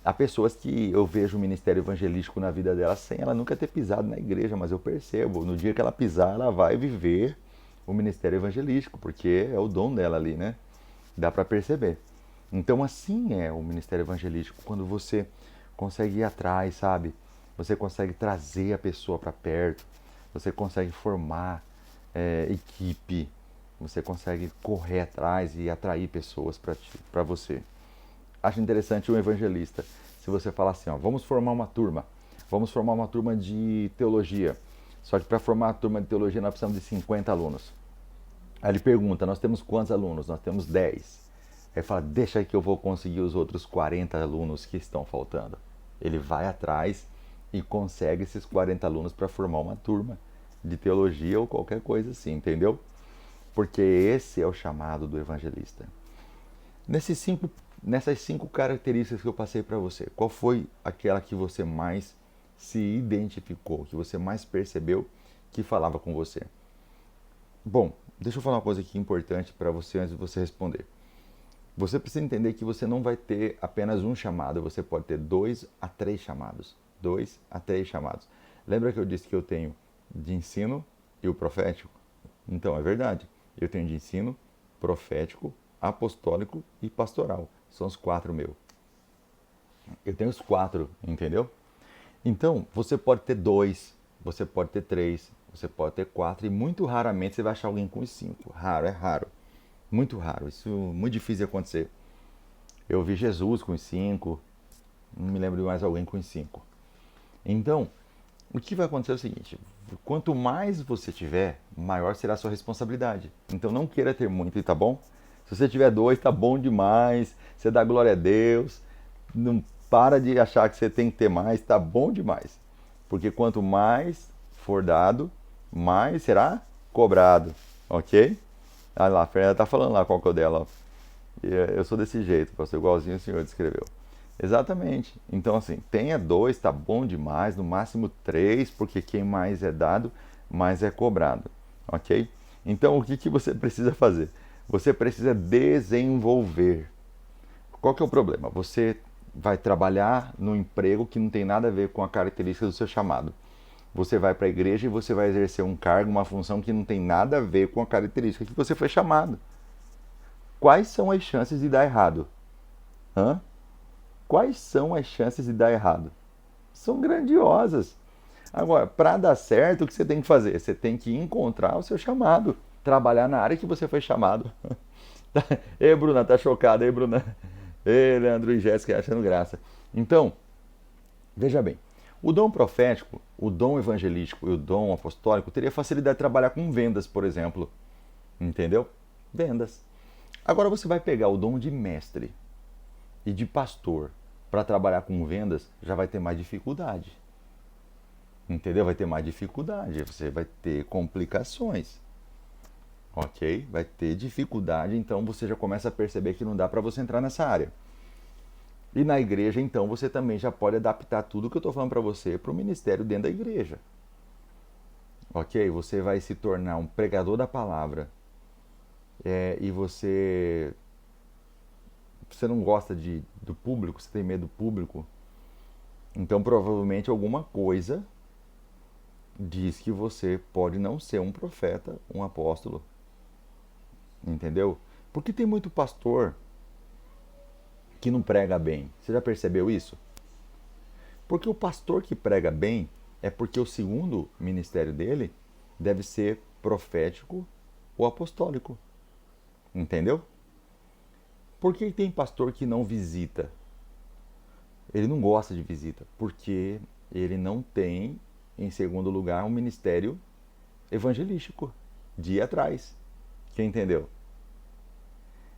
há pessoas que eu vejo o Ministério Evangelístico na vida dela sem ela nunca ter pisado na igreja, mas eu percebo, no dia que ela pisar, ela vai viver o Ministério Evangelístico, porque é o dom dela ali, né? Dá para perceber. Então, assim é o Ministério Evangelístico, quando você consegue ir atrás, sabe? Você consegue trazer a pessoa para perto, você consegue formar equipe, você consegue correr atrás e atrair pessoas para você. Acho interessante um evangelista, se você falar assim, ó, vamos formar uma turma de teologia, só que para formar a turma de teologia nós precisamos de 50 alunos. Aí ele pergunta, nós temos quantos alunos? Nós temos 10. Aí fala, deixa aí que eu vou conseguir os outros 40 alunos que estão faltando. Ele vai atrás e consegue esses 40 alunos para formar uma turma de teologia ou qualquer coisa assim, entendeu? Porque esse é o chamado do evangelista. Nessas 5 características que eu passei para você, qual foi aquela que você mais se identificou, que você mais percebeu que falava com você? Bom, deixa eu falar uma coisa aqui importante para você antes de você responder. Você precisa entender que você não vai ter apenas um chamado, você pode ter 2 a 3 chamados. 2 a 3 chamados. Lembra que eu disse que eu tenho de ensino e o profético? Então, é verdade. Eu tenho de ensino, profético, apostólico e pastoral. São os 4 meus. Eu tenho os 4, entendeu? Então, você pode ter 2, você pode ter 3, você pode ter 4 e muito raramente você vai achar alguém com os 5. Raro, é raro. Muito raro. Isso é muito difícil de acontecer. Eu vi Jesus com os 5, não me lembro de mais alguém com os 5. Então, o que vai acontecer é o seguinte, quanto mais você tiver, maior será a sua responsabilidade. Então não queira ter muito, tá bom? Se você tiver 2, tá bom demais, você dá glória a Deus, não para de achar que você tem que ter mais, tá bom demais. Porque quanto mais for dado, mais será cobrado, ok? Ah lá, a Fernanda tá falando lá qual que é o dela, ó. Eu sou desse jeito, pastor, igualzinho o senhor descreveu. Exatamente. Então, assim, tenha 2, tá bom demais, no máximo 3, porque quem mais é dado, mais é cobrado, ok? Então, o que você precisa fazer? Você precisa desenvolver. Qual que é o problema? Você vai trabalhar num emprego que não tem nada a ver com a característica do seu chamado. Você vai para a igreja e você vai exercer um cargo, uma função que não tem nada a ver com a característica que você foi chamado. Quais são as chances de dar errado? Hã? Quais são as chances de dar errado? São grandiosas. Agora, para dar certo, o que você tem que fazer? Você tem que encontrar o seu chamado, trabalhar na área que você foi chamado. Ei, Bruna, tá chocada, ei, Bruna? Ei, Leandro e Jéssica achando graça. Então, veja bem, o dom profético, o dom evangelístico e o dom apostólico teria facilidade de trabalhar com vendas, por exemplo. Entendeu? Vendas. Agora você vai pegar o dom de mestre e de pastor para trabalhar com vendas, já vai ter mais dificuldade. Entendeu? Vai ter mais dificuldade, você vai ter complicações. Ok? Vai ter dificuldade, então você já começa a perceber que não dá para você entrar nessa área. E na igreja, então, você também já pode adaptar tudo que eu estou falando para você para o ministério dentro da igreja. Ok? Você vai se tornar um pregador da palavra. E você não gosta do público, você tem medo do público. Então, provavelmente, alguma coisa diz que você pode não ser um profeta, um apóstolo. Entendeu? Porque tem muito pastor que não prega bem. Você já percebeu isso? Porque o pastor que prega bem é porque o segundo ministério dele deve ser profético ou apostólico. Entendeu? Por que tem pastor que não visita? Ele não gosta de visita, porque ele não tem, em segundo lugar, um ministério evangelístico de ir atrás. Quem entendeu?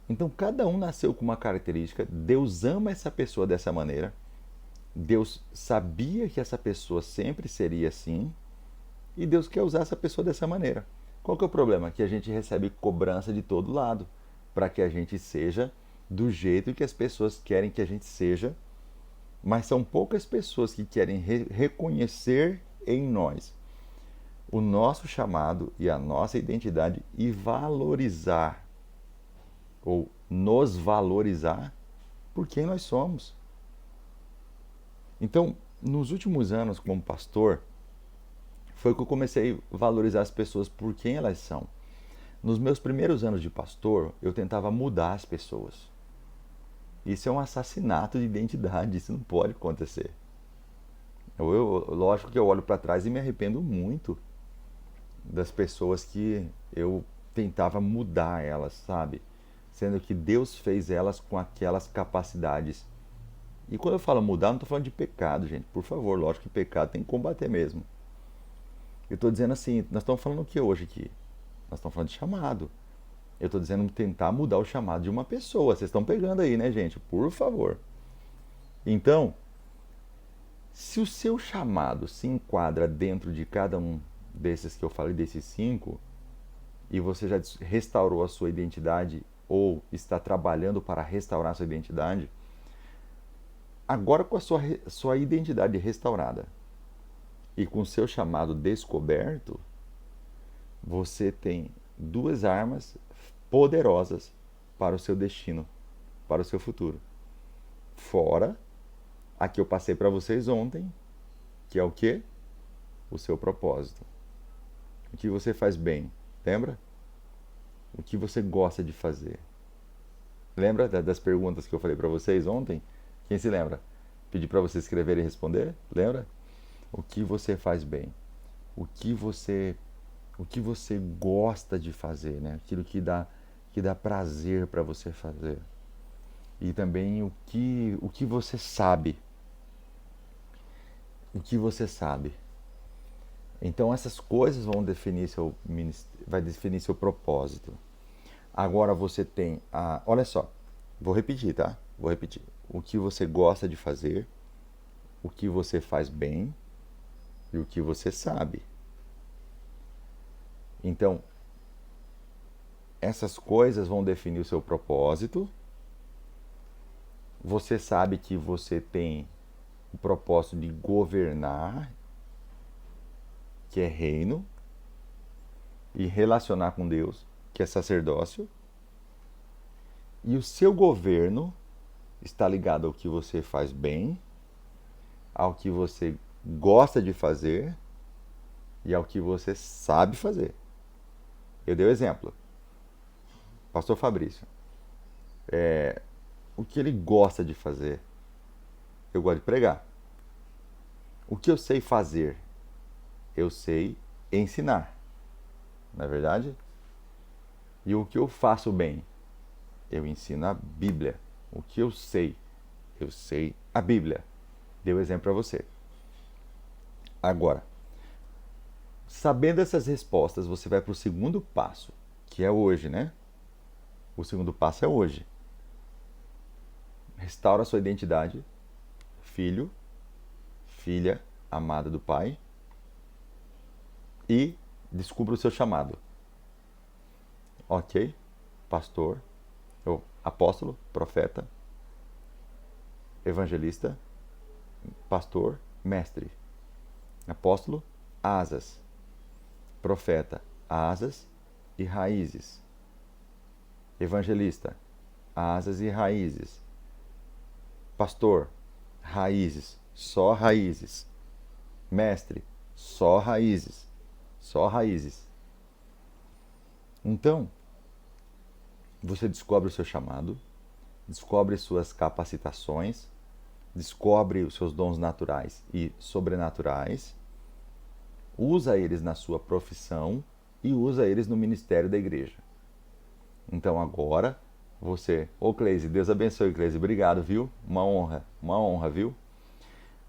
Então, cada um nasceu com uma característica, Deus ama essa pessoa dessa maneira, Deus sabia que essa pessoa sempre seria assim, E Deus quer usar essa pessoa dessa maneira. Qual que é o problema? Que a gente recebe cobrança de todo lado para que a gente seja do jeito que as pessoas querem que a gente seja, mas são poucas pessoas que querem reconhecer em nós o nosso chamado e a nossa identidade e valorizar ou nos valorizar por quem nós somos. Então, nos últimos anos como pastor, foi que eu comecei a valorizar as pessoas por quem elas são. Nos meus primeiros anos de pastor, eu tentava mudar as pessoas. Isso é um assassinato de identidade, isso não pode acontecer. Lógico que eu olho para trás e me arrependo muito das pessoas que eu tentava mudar elas, sabe? Sendo que Deus fez elas com aquelas capacidades. E quando eu falo mudar, não estou falando de pecado, gente. Por favor, lógico que pecado tem que combater mesmo. Eu estou dizendo assim, nós estamos falando o que hoje aqui? Nós estamos falando de chamado. Eu estou dizendo tentar mudar o chamado de uma pessoa. Vocês estão pegando aí, né, gente? Por favor. Então, se o seu chamado se enquadra dentro de cada um desses que eu falei, desses 5, e você já restaurou a sua identidade ou está trabalhando para restaurar a sua identidade, agora com a sua identidade restaurada e com o seu chamado descoberto, você tem 2 armas poderosas para o seu destino, para o seu futuro. Fora a que eu passei para vocês ontem, que é o quê? O seu propósito. O que você faz bem, lembra? O que você gosta de fazer. Lembra das perguntas que eu falei para vocês ontem? Quem se lembra? Pedi para vocês escreverem e responder? Lembra? O que você faz bem? O que você gosta de fazer, né? Aquilo que dá prazer para você fazer. E também o que você sabe. O que você sabe. Então essas coisas vão definir vai definir seu propósito. Agora você tem olha só, vou repetir, tá? Vou repetir. O que você gosta de fazer, o que você faz bem e o que você sabe. Então, essas coisas vão definir o seu propósito. Você sabe que você tem o propósito de governar, que é reino, e relacionar com Deus, que é sacerdócio. E o seu governo está ligado ao que você faz bem, ao que você gosta de fazer e ao que você sabe fazer. Eu dei o exemplo. Pastor Fabrício. O que ele gosta de fazer? Eu gosto de pregar. O que eu sei fazer? Eu sei ensinar. Não é verdade? E o que eu faço bem? Eu ensino a Bíblia. O que eu sei? Eu sei a Bíblia. Dei o exemplo para você. Agora, sabendo essas respostas, você vai para o segundo passo, que é hoje, né? O segundo passo é hoje. Restaura a sua identidade, filho, filha amada do Pai, e descubra o seu chamado. Ok? Pastor, ou apóstolo, profeta, evangelista, pastor, mestre. Apóstolo, asas. Profeta, asas e raízes. Evangelista, asas e raízes. Pastor, raízes, só raízes. Mestre, só raízes, só raízes. Então, você descobre o seu chamado, descobre suas capacitações, descobre os seus dons naturais e sobrenaturais, usa eles na sua profissão e usa eles no ministério da igreja. Então agora você... Ô Cleise, Deus abençoe, Cleise, obrigado, viu? Uma honra, viu?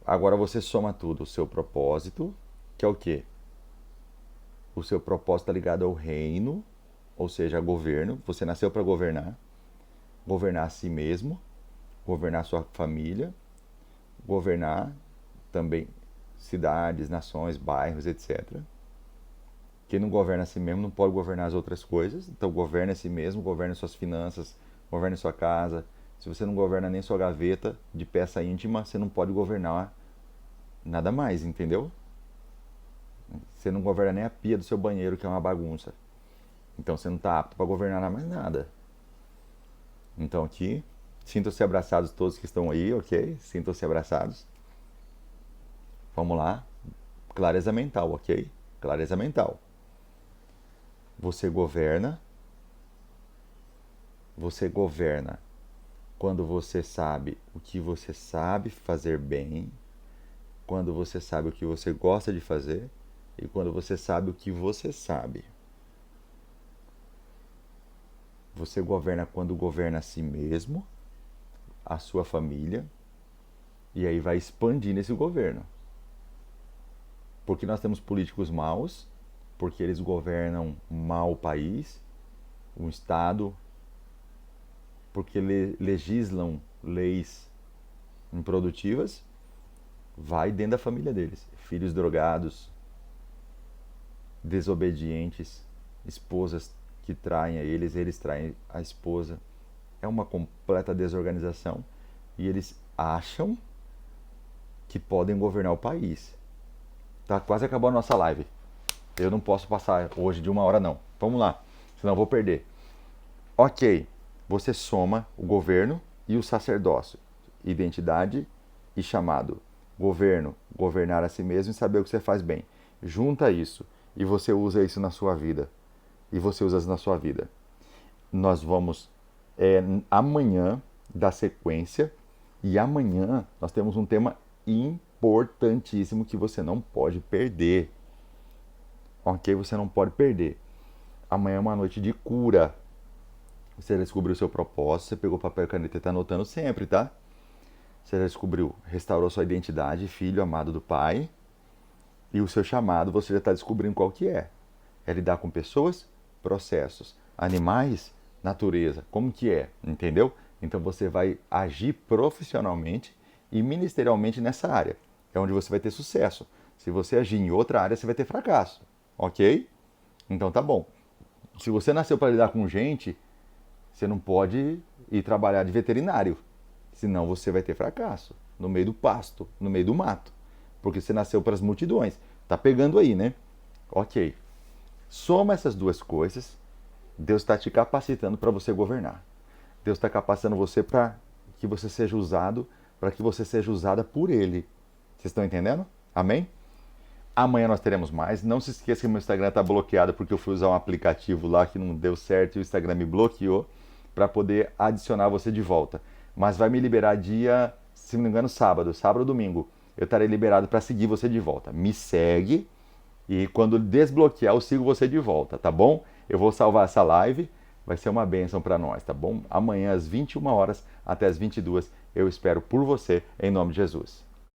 Agora você soma tudo, o seu propósito, que é o quê? O seu propósito está ligado ao reino, ou seja, a governo. Você nasceu para governar a si mesmo, governar a sua família, governar também cidades, nações, bairros, etc. Quem não governa a si mesmo não pode governar as outras coisas. Então governe a si mesmo, governe suas finanças, governe sua casa. Se você não governa nem sua gaveta de peça íntima, você não pode governar nada mais, entendeu? Você não governa nem a pia do seu banheiro, que é uma bagunça. Então você não está apto para governar mais nada. Então aqui, sintam-se abraçados todos que estão aí, ok? Sintam-se abraçados. Vamos lá. Clareza mental, ok? Clareza mental. Você governa quando você sabe o que você sabe fazer bem, quando você sabe o que você gosta de fazer e quando você sabe o que você sabe. Você governa quando governa a si mesmo, a sua família, e aí vai expandindo esse governo. Porque nós temos políticos maus, porque eles governam mal o país, o Estado, porque legislam leis improdutivas, vai dentro da família deles. Filhos drogados, desobedientes, esposas que traem a eles traem a esposa. É uma completa desorganização e eles acham que podem governar o país. Tá quase acabou a nossa live. Eu não posso passar hoje de 1 hora não. Vamos lá, senão eu vou perder. Ok, você soma o governo e o sacerdócio. Identidade e chamado. Governo, governar a si mesmo e saber o que você faz bem. Junta isso e você usa isso na sua vida. E você usa isso na sua vida. Nós vamos amanhã dar sequência e amanhã nós temos um tema importantíssimo que você não pode perder. Ok? Você não pode perder. Amanhã é uma noite de cura. Você já descobriu o seu propósito, você pegou papel e caneta e está anotando sempre, tá? Você já descobriu, restaurou sua identidade, filho amado do Pai. E o seu chamado você já está descobrindo qual que é. É lidar com pessoas, processos, animais, natureza. Como que é? Entendeu? Então você vai agir profissionalmente e ministerialmente nessa área. É onde você vai ter sucesso. Se você agir em outra área, você vai ter fracasso. Ok? Então tá bom. Se você nasceu para lidar com gente, você não pode ir trabalhar de veterinário. Senão você vai ter fracasso. No meio do pasto, no meio do mato. Porque você nasceu para as multidões. Tá pegando aí, né? Ok. Soma essas duas coisas. Deus está te capacitando para você governar. Deus está capacitando você para que você seja usado, para que você seja usada por Ele. Vocês estão entendendo? Amém? Amanhã nós teremos mais. Não se esqueça que meu Instagram está bloqueado porque eu fui usar um aplicativo lá que não deu certo e o Instagram me bloqueou para poder adicionar você de volta. Mas vai me liberar dia, se não me engano, sábado ou domingo. Eu estarei liberado para seguir você de volta. Me segue e quando desbloquear eu sigo você de volta, tá bom? Eu vou salvar essa live, vai ser uma bênção para nós, tá bom? Amanhã às 21 horas até às 22 eu espero por você, em nome de Jesus.